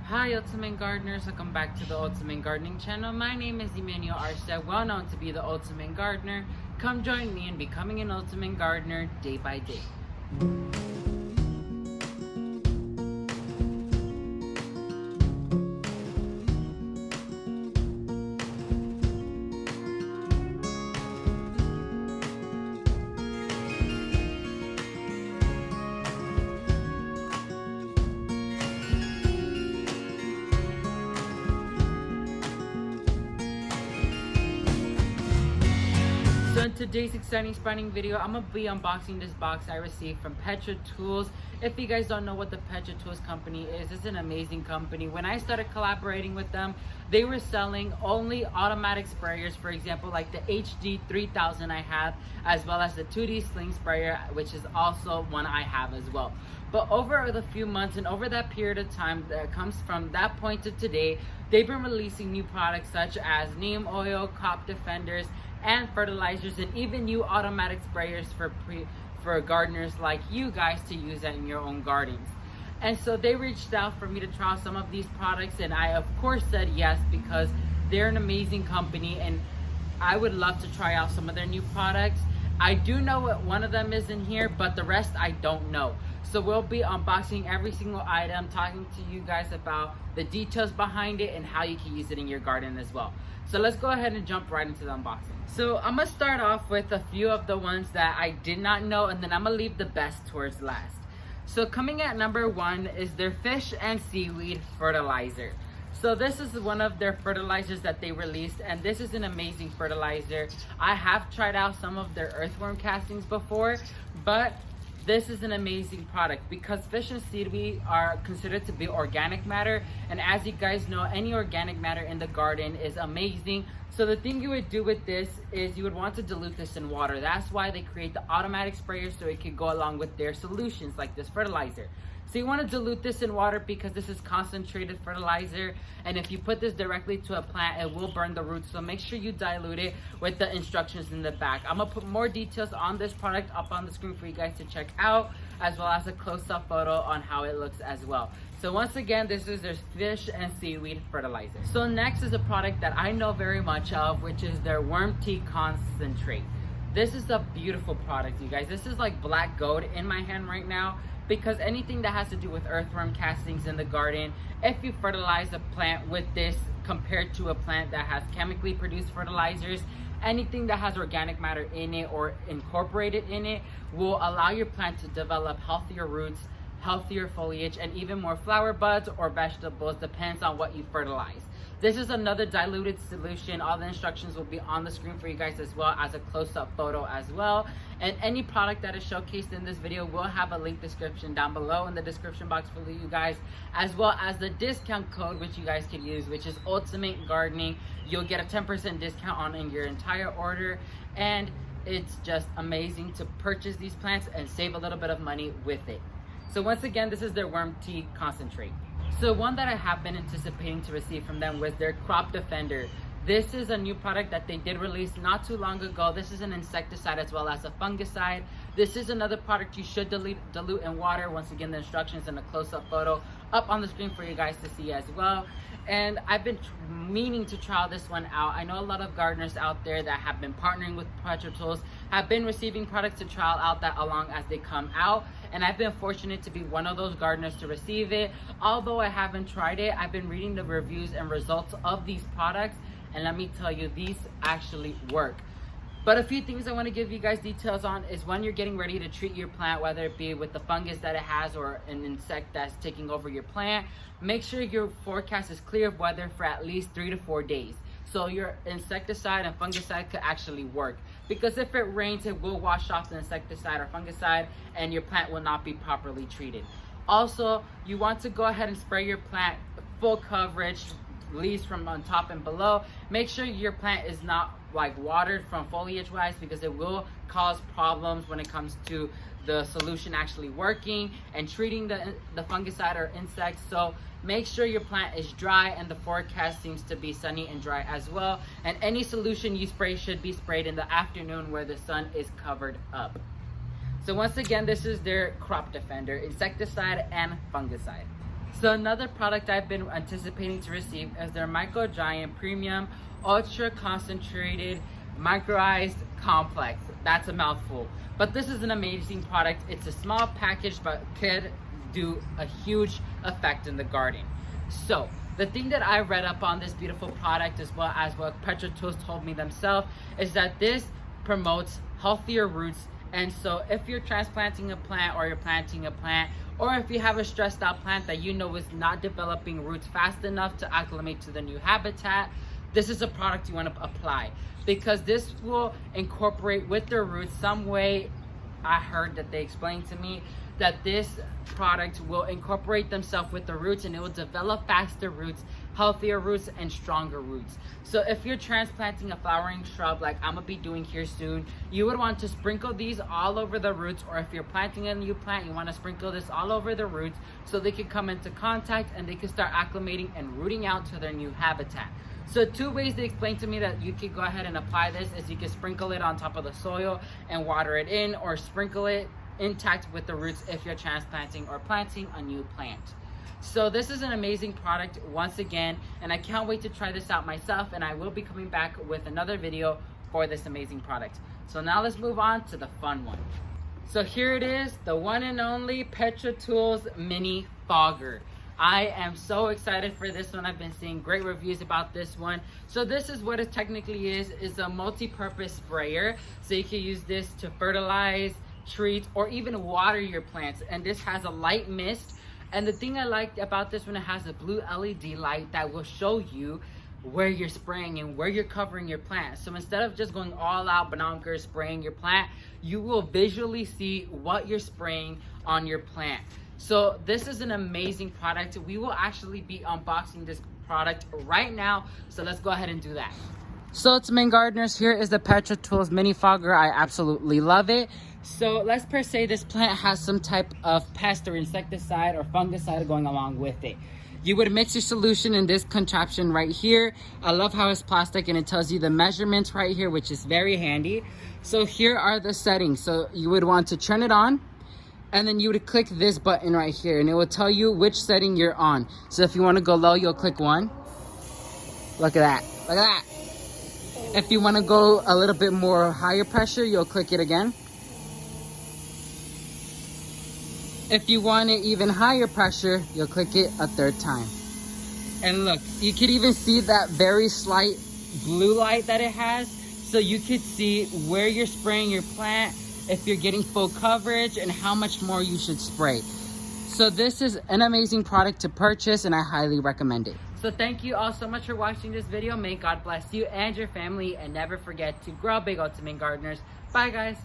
Hi Ultimate Gardeners, welcome back to the Ultimate Gardening channel. My name is Emmanuel Arstead, well known to be the Ultimate Gardener. Come join me in becoming an Ultimate Gardener day by day. So in today's exciting spawning video, I'm going to be unboxing this box I received from PetraTools. If you guys don't know what the PetraTools company is, it's an amazing company. When I started collaborating with them, they were selling only automatic sprayers, for example, like the HD 3000 I have, as well as the 2D Sling sprayer, which is also one I have as well. But over the few months and over that period of time that comes from that point to today, they've been releasing new products such as neem oil, crop defenders, and fertilizers, and even new automatic sprayers for gardeners like you guys to use in your own gardens. And so they reached out for me to try some of these products, and I of course said yes, because they're an amazing company and I would love to try out some of their new products. I do know what one of them is in here, but the rest I don't know. So we'll be unboxing every single item, talking to you guys about the details behind it and how you can use it in your garden as well. So let's go ahead and jump right into the unboxing. So I'm gonna start off with a few of the ones that I did not know, and then I'm gonna leave the best towards last. So coming at number one is their fish and seaweed fertilizer. So this is one of their fertilizers that they released, and this is an amazing fertilizer. I have tried out some of their earthworm castings before, but this is an amazing product because fish and seaweed are considered to be organic matter, and as you guys know, any organic matter in the garden is amazing. So the thing you would do with this is you would want to dilute this in water. That's why they create the automatic sprayer, so it can go along with their solutions like this fertilizer. So you want to dilute this in water because this is concentrated fertilizer, and if you put this directly to a plant, it will burn the roots. So make sure you dilute it with the instructions in the back. I'm gonna put more details on this product up on the screen for you guys to check out, as well as a close-up photo on how it looks as well. So once again, this is their fish and seaweed fertilizer. So next is a product that I know very much of, which is their worm tea concentrate. This is a beautiful product, you guys. This is like black gold in my hand right now, because anything that has to do with earthworm castings in the garden, if you fertilize a plant with this compared to a plant that has chemically produced fertilizers, anything that has organic matter in it or incorporated in it will allow your plant to develop healthier roots, healthier foliage, and even more flower buds or vegetables, depends on what you fertilize. This is another diluted solution. All the instructions will be on the screen for you guys, as well as a close-up photo as well. And any product that is showcased in this video will have a link description down below in the description box for you guys, as well as the discount code which you guys can use, which is Ultimate Gardening. You'll get a 10% discount on your entire order, and it's just amazing to purchase these plants and save a little bit of money with it. So once again, this is their worm tea concentrate. So one that I have been anticipating to receive from them was their crop defender. This is a new product that they did release not too long ago. This is an insecticide as well as a fungicide. This is another product you should dilute in water. Once again, the instructions and a close-up photo up on the screen for you guys to see as well. And I've been meaning to try this one out. I know a lot of gardeners out there that have been partnering with PetraTools have been receiving products to trial out that along as they come out, and I've been fortunate to be one of those gardeners to receive it. Although I haven't tried it, I've been reading the reviews and results of these products, and let me tell you, these actually work. But a few things I want to give you guys details on is when you're getting ready to treat your plant, whether it be with the fungus that it has or an insect that's taking over your plant, make sure your forecast is clear of weather for at least 3 to 4 days. So your insecticide and fungicide could actually work. Because if it rains, it will wash off the insecticide or fungicide and your plant will not be properly treated. Also, you want to go ahead and spray your plant full coverage, leaves from on top and below. Make sure your plant is not like watered from foliage wise, because it will cause problems when it comes to the solution actually working and treating the fungicide or insects. So make sure your plant is dry, and the forecast seems to be sunny and dry as well. And any solution you spray should be sprayed in the afternoon where the sun is covered up. So once again, this is their crop defender, insecticide and fungicide. So another product I've been anticipating to receive is their Micro Giant Premium Ultra Concentrated Microized Complex. That's a mouthful. But this is an amazing product. It's a small package, but could do a huge effect in the garden. So the thing that I read up on this beautiful product, as well as what PetraTools told me themselves, is that this promotes healthier roots. And so if you're transplanting a plant, or you're planting a plant, or if you have a stressed out plant that you know is not developing roots fast enough to acclimate to the new habitat, this is a product you want to apply, because this will incorporate with the roots some way. I heard that they explained to me that this product will incorporate themselves with the roots, and it will develop faster roots, healthier roots, and stronger roots. So if you're transplanting a flowering shrub like I'm gonna be doing here soon, you would want to sprinkle these all over the roots, or if you're planting a new plant, you want to sprinkle this all over the roots so they can come into contact and they can start acclimating and rooting out to their new habitat. So 2 ways they explained to me that you could go ahead and apply this is you can sprinkle it on top of the soil and water it in, or sprinkle it intact with the roots if you're transplanting or planting a new plant. So this is an amazing product once again, and I can't wait to try this out myself, and I will be coming back with another video for this amazing product. So now let's move on to the fun one. So here it is, the one and only PetraTools Mini Fogger. I am so excited for this one. I've been seeing great reviews about this one. So this is what it technically is a multi-purpose sprayer. So you can use this to fertilize, treat, or even water your plants. And this has a light mist. And the thing I liked about this one, it has a blue LED light that will show you where you're spraying and where you're covering your plant. So instead of just going all out bonkers spraying your plant, you will visually see what you're spraying on your plant. So this is an amazing product. We will actually be unboxing this product right now. So let's go ahead and do that. So it's main gardeners, here is the PetraTools Mini Fogger. I absolutely love it. So let's per se this plant has some type of pest or insecticide or fungicide going along with it. You would mix your solution in this contraption right here. I love how it's plastic and it tells you the measurements right here, which is very handy. So here are the settings. So you would want to turn it on, and then you would click this button right here, and it will tell you which setting you're on. So if you want to go low, you'll click 1. Look at that. Look at that. If you want to go a little bit more higher pressure, you'll click it again. If you want it even higher pressure, you'll click it a 3rd time. And look, you could even see that very slight blue light that it has. So you could see where you're spraying your plant, if you're getting full coverage, and how much more you should spray. So this is an amazing product to purchase, and I highly recommend it. So thank you all so much for watching this video. May God bless you and your family, and never forget to grow big, ultimate gardeners. Bye guys.